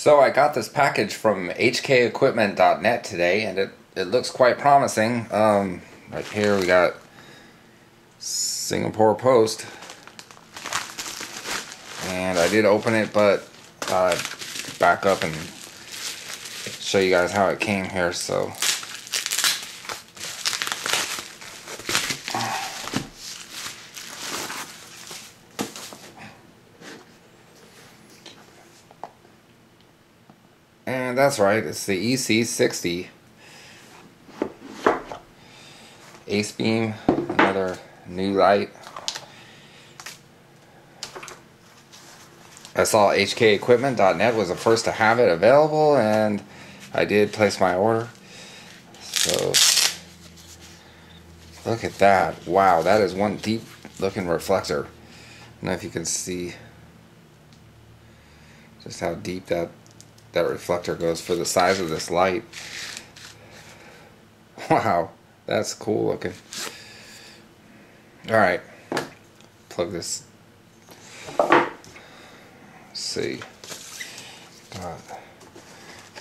So I got this package from hkequipment.net today, and it looks quite promising. Right here we got Singapore Post, and I did open it, but back up and show you guys how it came here. So and that's right, it's the EC60 Acebeam, another new light. I saw hkequipment.net was the first to have it available, and I did place my order. So look at that. Wow, that is one deep looking reflector. I don't know if you can see just how deep that reflector goes for the size of this light. Wow, that's cool looking. Alright, plug this. Let's see.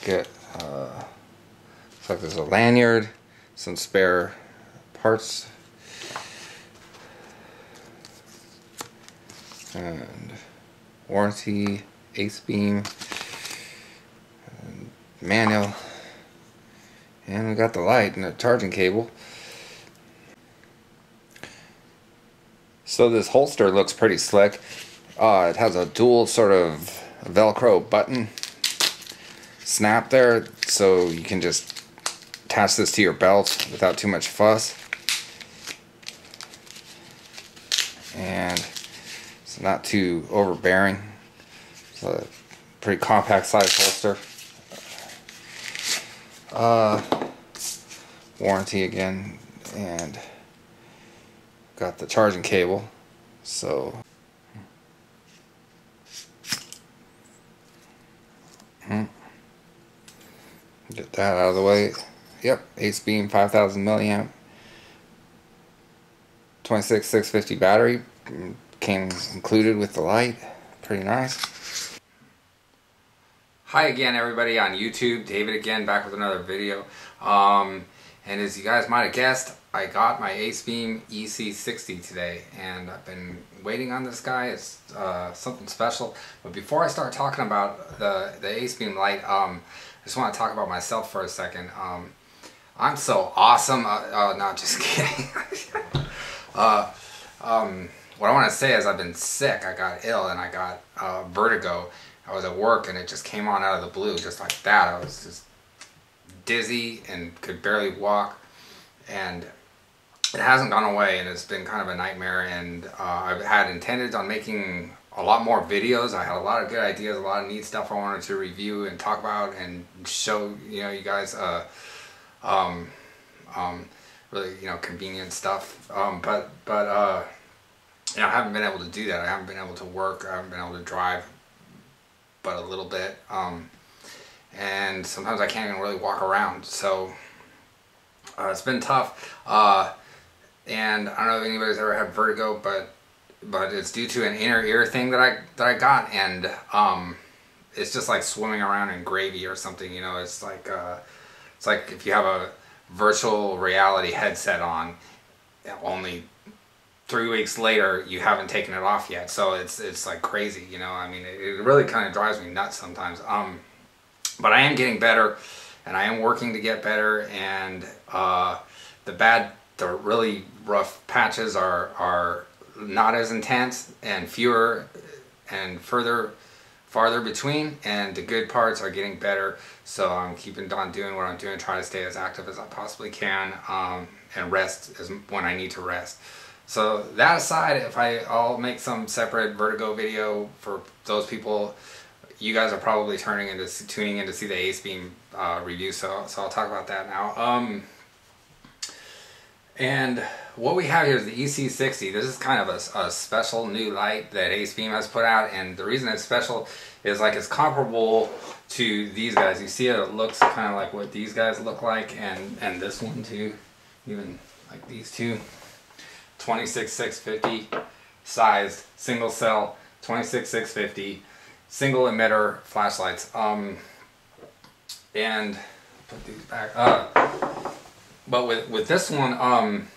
Get looks like there's a lanyard, some spare parts, and warranty, Acebeam, manual, and we got the light and a charging cable. So this holster looks pretty slick. It has a dual sort of Velcro button snap there, so you can just attach this to your belt without too much fuss. And it's not too overbearing. It's a pretty compact size holster. Warranty again, and got the charging cable. So get that out of the way. Yep, Acebeam 5000 milliamp 26650 battery came included with the light. Pretty nice. Hi again, everybody on YouTube. David again, back with another video. And as you guys might have guessed, I got my Acebeam EC60 today, and I've been waiting on this guy. It's something special. But before I start talking about the Acebeam light, I just want to talk about myself for a second. I'm so awesome. No, just kidding. What I want to say is I've been sick. I got ill and I got vertigo. I was at work and it just came on out of the blue, just like that. I was just dizzy and could barely walk, and it hasn't gone away, and it's been kind of a nightmare. And I've had intended on making a lot more videos. I had a lot of good ideas, a lot of neat stuff I wanted to review and talk about and show, you know, you guys really, you know, convenient stuff. But you know, I haven't been able to do that. I haven't been able to work. I haven't been able to drive but a little bit. And sometimes I can't even really walk around. So it's been tough. And I don't know if anybody's ever had vertigo, but it's due to an inner ear thing that I got, and it's just like swimming around in gravy or something, you know. It's like if you have a virtual reality headset on, only 3 weeks later you haven't taken it off yet. So it's like crazy, you know. I mean, it really kind of drives me nuts sometimes. But I am getting better, and I am working to get better, and the really rough patches are not as intense and fewer and farther between, and the good parts are getting better. So I'm keeping on doing what I'm doing, trying to stay as active as I possibly can, and rest when I need to rest. So that aside, I'll make some separate vertigo video for those people. You guys are probably tuning in to see the Acebeam review, so I'll talk about that now. And what we have here is the EC60. This is kind of a special new light that Acebeam has put out, and the reason it's special is like it's comparable to these guys. You see it looks kind of like what these guys look like, and this one too, even like these two. 26650 sized single cell 26650, single emitter flashlights. And put these back. But with this one,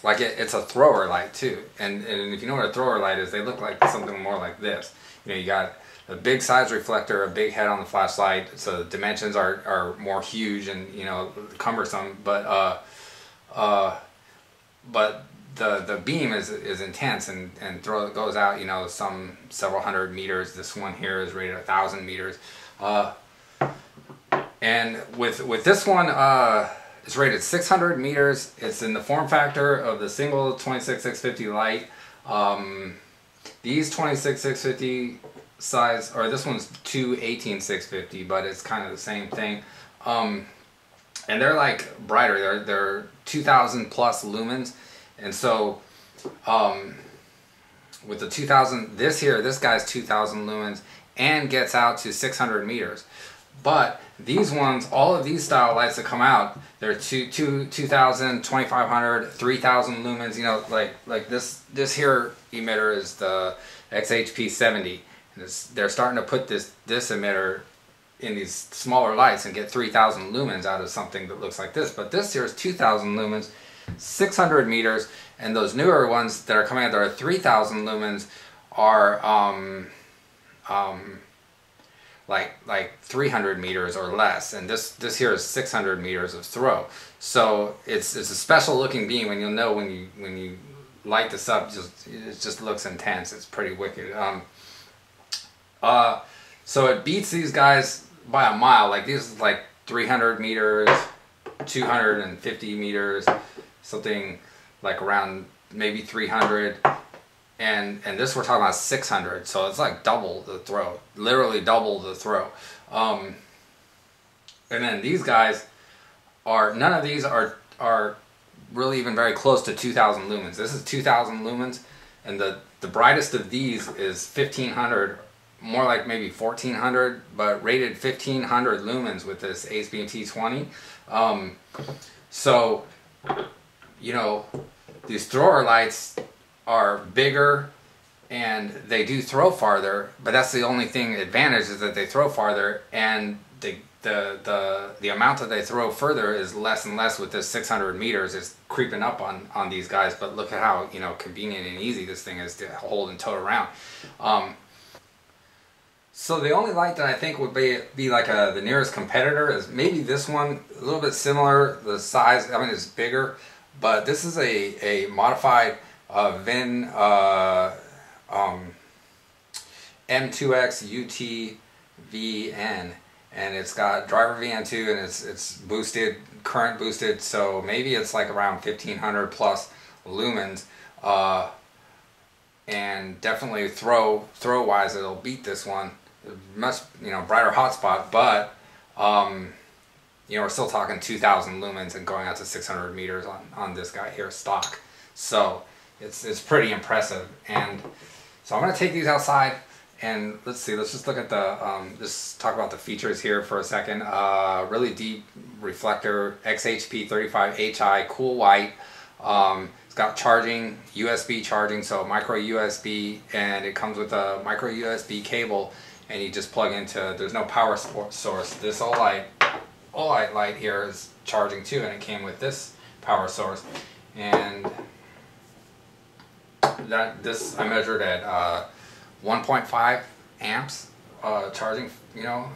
like it's a thrower light too. And if you know what a thrower light is, they look like something more like this. You know, you got a big size reflector, a big head on the flashlight, so the dimensions are more huge and, you know, cumbersome. But the beam is intense and goes out, you know, several hundred meters. This one here is rated 1,000 meters. And with this one, it's rated 600 meters. It's in the form factor of the single 26650 light. These 26650 size, or this one's 218-650, but it's kind of the same thing. And they're like brighter. They're 2,000 plus lumens. And so with the 2,000, this guy's 2,000 lumens and gets out to 600 meters. But these ones, all of these style lights that come out, they're 2,000, 2,500, 3,000 lumens. You know, like this here emitter is the XHP70. And they're starting to put this emitter in these smaller lights and get 3,000 lumens out of something that looks like this. But this here is 2,000 lumens, 600 meters, and those newer ones that are coming out that are 3,000 lumens are like 300 meters or less, and this here is 600 meters of throw. So it's a special looking beam, and you'll know when you light this up. It just looks intense. It's pretty wicked. So it beats these guys by a mile. Like these is like 300 meters, 250 meters, something like around maybe 300. And this we're talking about 600, so it's like double the throw, literally double the throw. And then these guys none of these are really even very close to 2,000 lumens. This is 2,000 lumens, and the brightest of these is 1,500, more like maybe 1,400, but rated 1,500 lumens with this Acebeam T20. So, you know, these thrower lights are bigger and they do throw farther, but that's the only advantage is that they throw farther, and the amount that they throw further is less and less with this 600 meters. It's creeping up on these guys, but look at how, you know, convenient and easy this thing is to hold and tote around. So the only light that I think would be like the nearest competitor is maybe this one, a little bit similar, the size, I mean it's bigger, but this is a modified VIN M3xs UTVN, and it's got driver VN2, and it's boosted, current boosted, so maybe it's like around 1,500 plus lumens, and definitely throw wise it'll beat this one. Much, you know, brighter hotspot, but you know, we're still talking 2,000 lumens and going out to 600 meters on this guy here stock. So it's pretty impressive. And so I'm going to take these outside and let's see, let's just look at the just talk about the features here for a second. Really deep reflector, XHP 35HI, cool white. It's got charging, USB charging, so micro USB, and it comes with a micro USB cable, and you just plug into, there's no power source. This Olight light here is charging too, and it came with this power source. And this I measured at 1.5 amps charging, you know,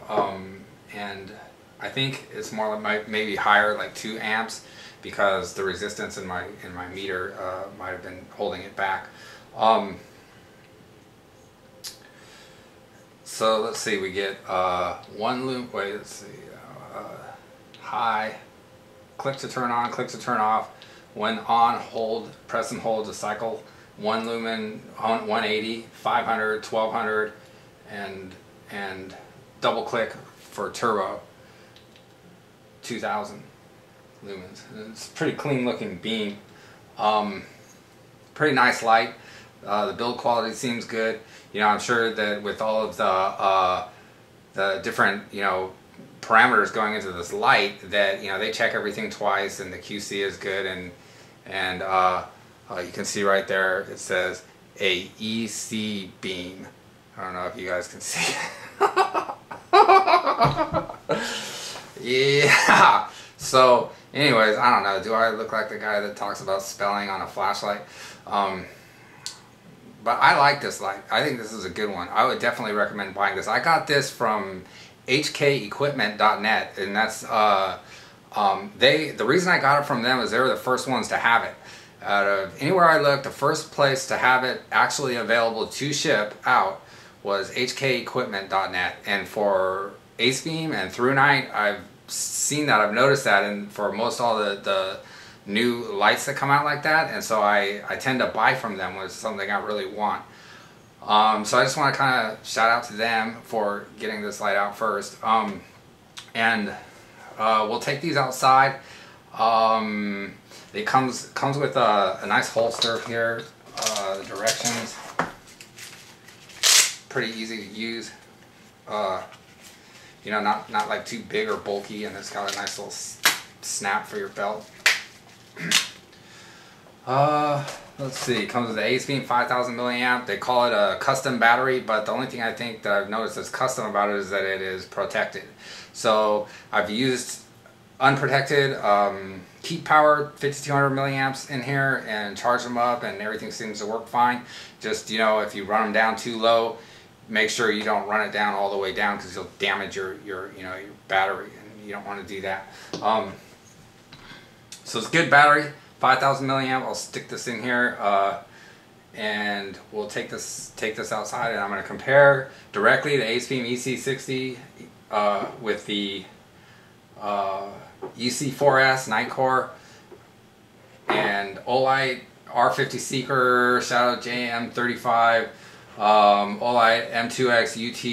and I think it's more like maybe higher, like 2 amps, because the resistance in my meter might have been holding it back. So let's see, we get one loop. Wait, let's see. High, click to turn on, click to turn off. When on, hold, press and hold to cycle. 1 lumen, 180, 500, 1200, and double click for turbo, 2000 lumens. It's a pretty clean looking beam. Pretty nice light. The build quality seems good. You know, I'm sure that with all of the different, you know, parameters going into this light, that, you know, they check everything twice, and the QC is good, and you can see right there it says a EC beam. I don't know if you guys can see. Yeah. So anyways, I don't know. Do I look like the guy that talks about spelling on a flashlight? But I like this light. I think this is a good one. I would definitely recommend buying this. I got this from hkequipment.net, and that's the reason I got it from them is they were the first ones to have it. Out of anywhere I looked, the first place to have it actually available to ship out was hkequipment.net. And for Acebeam and ThruNite, I've seen that, I've noticed that, and for most all the new lights that come out like that, and so I tend to buy from them when it's something I really want. So I just want to kind of shout out to them for getting this light out first. And we'll take these outside. It comes with a nice holster here. The directions, pretty easy to use. You know, not like too big or bulky, and it's got a nice little snap for your belt. Let's see, it comes with the Acebeam 5000 milliamp. They call it a custom battery, but the only thing I think that I've noticed that's custom about it is that it is protected. So I've used unprotected keep power 5200 milliamps in here and charge them up, and everything seems to work fine. Just, you know, if you run them down too low, make sure you don't run it down all the way down, because you'll damage your battery, and you don't want to do that. So it's a good battery, 5000 milliamp. I'll stick this in here, and we'll take this outside, and I'm going to compare directly the Acebeam EC60 with the EC4s Nightcore and Olight R50 Seeker, Shadow M3xs, Olight M3xs UT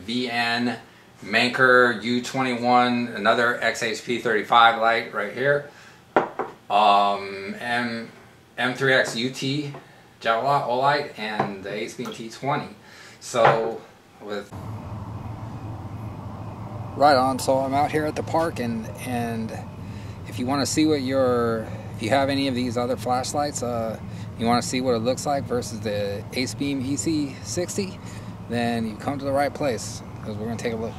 VN, Manker U21, another XHP35 light right here, M3xs UT Jawa Olight, and the Acebeam T20. So with right on, so I'm out here at the park, and if you want to see what if you have any of these other flashlights, you want to see what it looks like versus the Acebeam EC60, then you come to the right place, because we're going to take a look.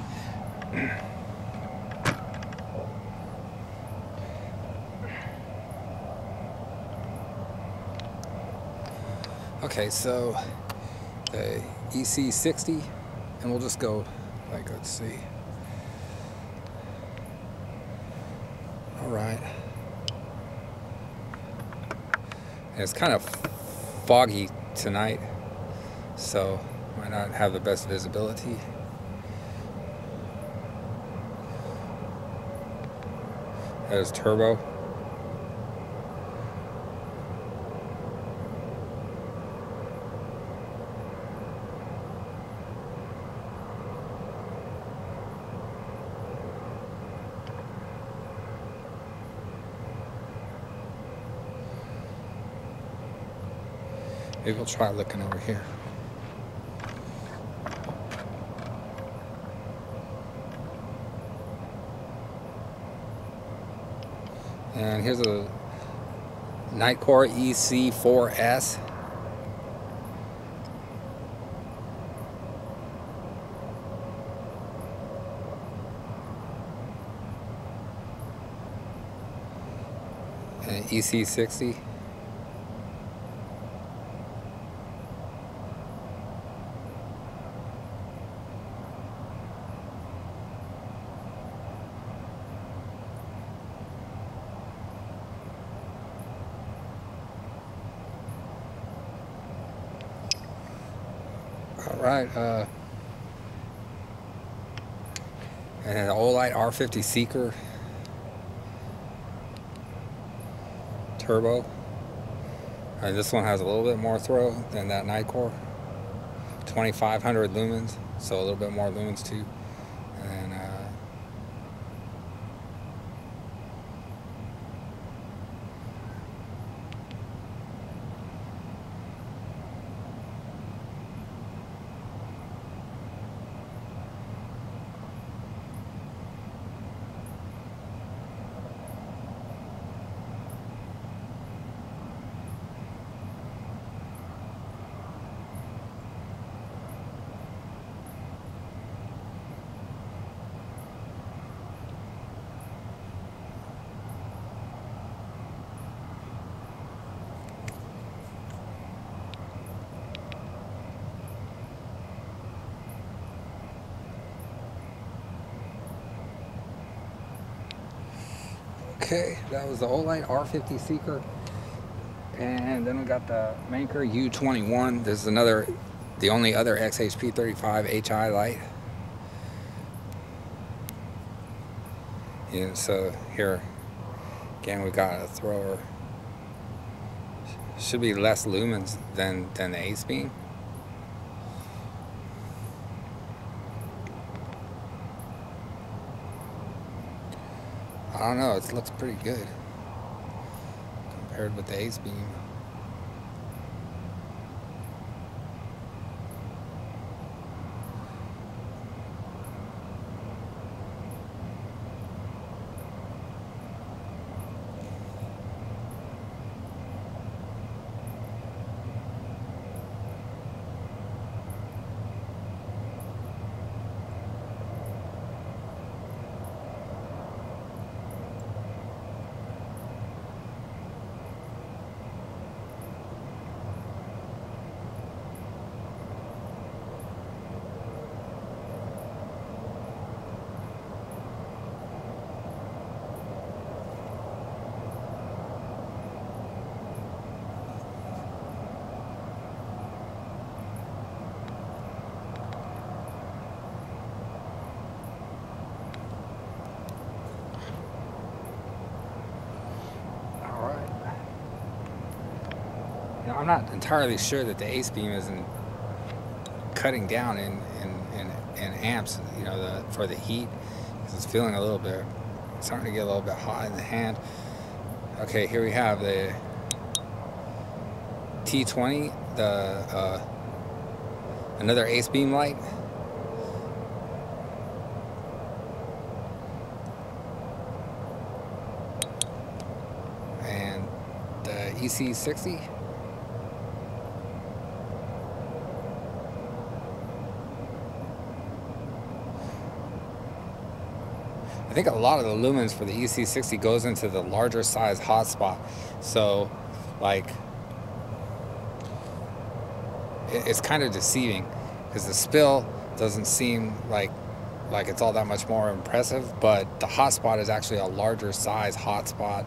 Okay, so the EC60, and we'll just go like, let's see. Alright. It's kind of foggy tonight, so might not have the best visibility. There's turbo. Maybe we'll try looking over here. And here's a Nightcore EC4s. And EC60. Alright, and an Olight R50 Seeker turbo, and this one has a little bit more throw than that Nightcore, 2500 lumens, so a little bit more lumens too. And Okay, that was the Olight R50 Seeker. And then we got the Manker U21. This is another, the only other XHP35 HI light. And so here, again, we got a thrower. Should be less lumens than the Acebeam. I don't know, it looks pretty good compared with the Acebeam. Now, I'm not entirely sure that the Acebeam isn't cutting down in amps, you know, for the heat, because it's feeling a little bit, it's starting to get a little bit hot in the hand. Okay, here we have the T20, the another Acebeam light. And the EC60. I think a lot of the lumens for the EC60 goes into the larger size hotspot. So, like, it's kind of deceiving because the spill doesn't seem like it's all that much more impressive, but the hotspot is actually a larger size hotspot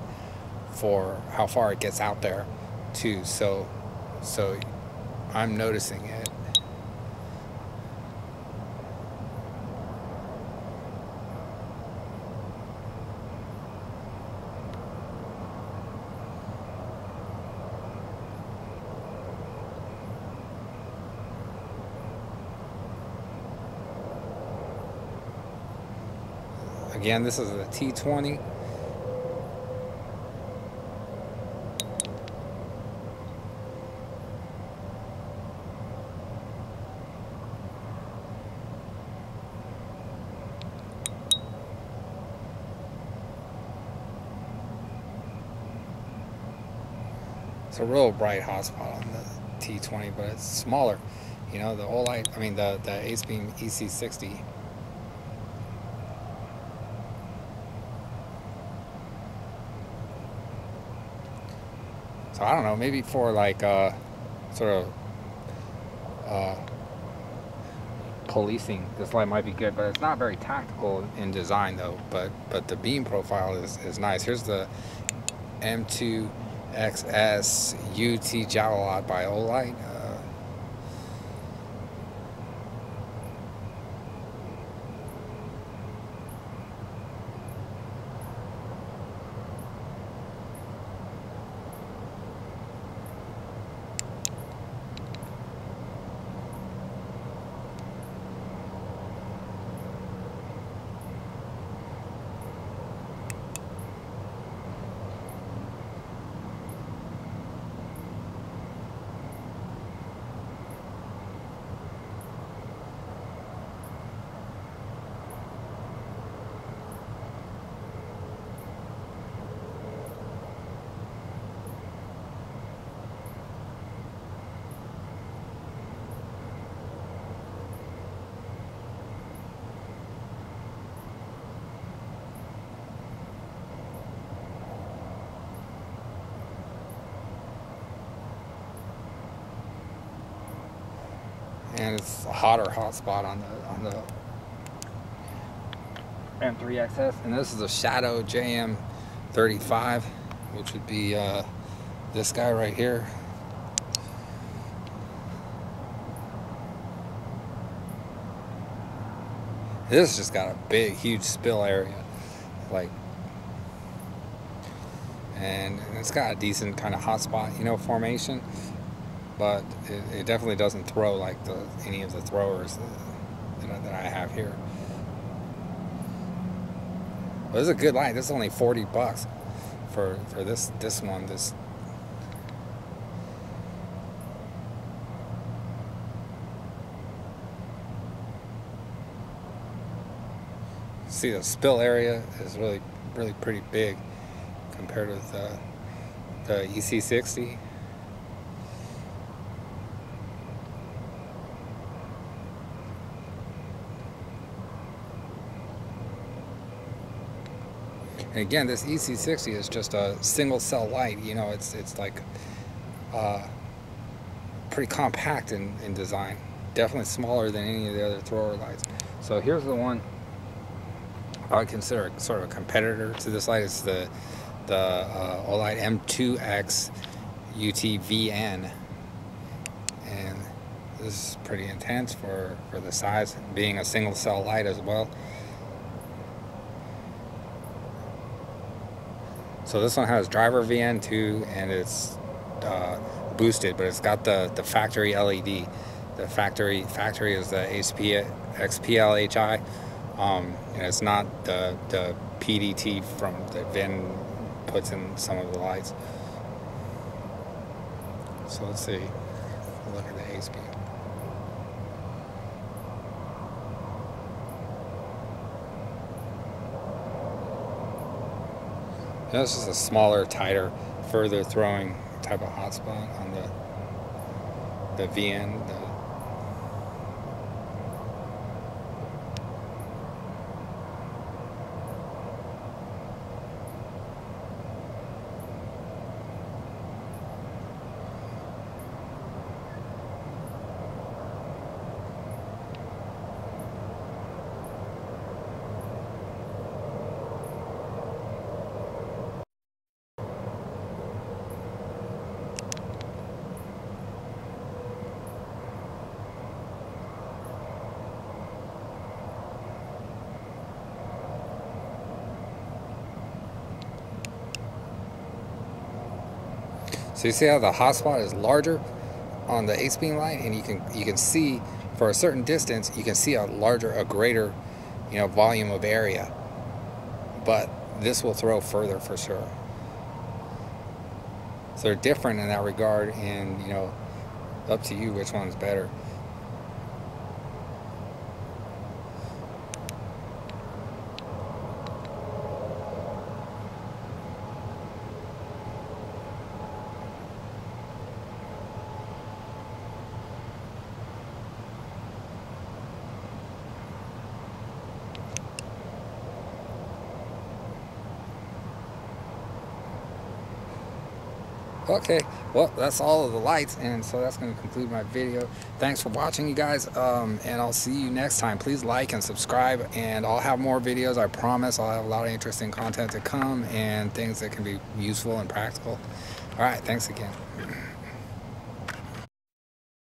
for how far it gets out there too. So I'm noticing it. Again, this is a T20. It's a real bright hotspot on the T20, but it's smaller. You know, the Olight, I mean the Acebeam EC60. So I don't know, maybe for like sort of policing, this light might be good, but it's not very tactical in design though. But the beam profile is nice. Here's the M3xs UT Jalalot by Olight. And it's a hotter hotspot on the M3xs, and this is a Shadow JM 35, which would be this guy right here. This just got a big, huge spill area, like, and it's got a decent kind of hotspot, you know, formation, but it definitely doesn't throw like any of the throwers that I have here. But this is a good light. This is only $40 for this one. See, the spill area is really pretty big compared with the EC60. And again, this EC60 is just a single cell light. You know, it's like pretty compact in design. Definitely smaller than any of the other thrower lights. So here's the one I would consider sort of a competitor to this light. It's the Olight M3xs UTVN, and this is pretty intense for the size, being a single cell light as well. So this one has driver VN too, and it's boosted, but it's got the factory LED. The factory is the XPLHI. And it's not the PDT from that Vin puts in some of the lights. So let's see. Look at the Acebeam. This is a smaller, tighter, further throwing type of hotspot on the VN. So you see how the hotspot is larger on the Acebeam light, and you can see for a certain distance, you can see a greater, you know, volume of area. But this will throw further for sure. So they're different in that regard, and you know, up to you which one's better. Okay, well, that's all of the lights, and so that's going to conclude my video. Thanks for watching, you guys, and I'll see you next time. Please like and subscribe, and I'll have more videos. I promise I'll have a lot of interesting content to come and things that can be useful and practical. All right, thanks again.